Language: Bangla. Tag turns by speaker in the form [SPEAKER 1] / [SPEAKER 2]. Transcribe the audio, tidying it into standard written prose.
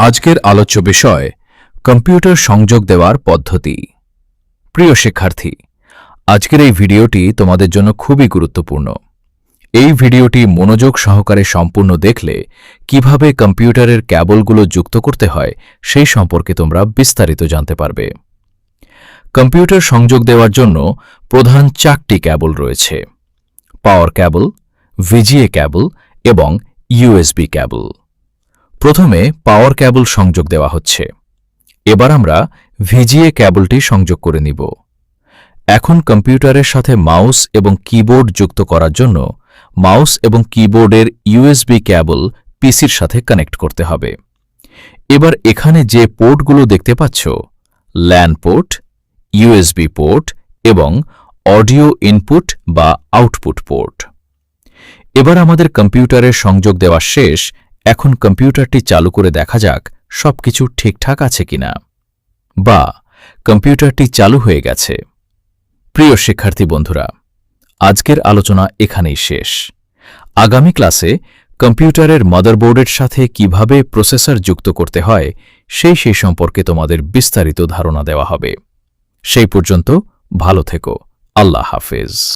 [SPEAKER 1] আজকের আলোচ্য বিষয় কম্পিউটার সংযোগ দেওয়ার পদ্ধতি। প্রিয় শিক্ষার্থী, আজকের এই ভিডিওটি তোমাদের জন্য খুবই গুরুত্বপূর্ণ। এই ভিডিওটি মনোযোগ সহকারে সম্পূর্ণ দেখলে কিভাবে কম্পিউটারের ক্যাবলগুলো যুক্ত করতে হয় সেই সম্পর্কে তোমরা বিস্তারিত জানতে পারবে। কম্পিউটার সংযোগ দেওয়ার জন্য প্রধান 4টি ক্যাবল রয়েছে: পাওয়ার ক্যাবল, ভিজিএ ক্যাবল এবং ইউএসবি ক্যাবল। প্রথমে পাওয়ার ক্যাবল সংযোগ দেওয়া হচ্ছে। এবার আমরা ভিজিএ ক্যাবলটি সংযোগ করে নিব। এখন কম্পিউটারের সাথে মাউস এবং কিবোর্ড যুক্ত করার জন্য মাউস এবং কিবোর্ডের ইউএসবি ক্যাবল পিসির সাথে কানেক্ট করতে হবে। এবার এখানে যে পোর্টগুলো দেখতে পাচ্ছ, ল্যান পোর্ট, ইউএসবি পোর্ট এবং অডিও ইনপুট বা আউটপুট পোর্ট। এবার আমাদের কম্পিউটারের সংযোগ দেওয়া শেষ। এখন কম্পিউটারটি চালু করে দেখা যাক সবকিছু ঠিকঠাক আছে কিনা, বা কম্পিউটারটি চালু হয়ে গেছে। প্রিয় শিক্ষার্থী বন্ধুরা, আজকের আলোচনা এখানেই শেষ। আগামী ক্লাসে কম্পিউটারের মাদারবোর্ডের সাথে কিভাবে প্রসেসর যুক্ত করতে হয় সেই সম্পর্কে তোমাদের বিস্তারিত ধারণা দেওয়া হবে। সেই পর্যন্ত ভালো থেকো। আল্লাহ হাফেজ।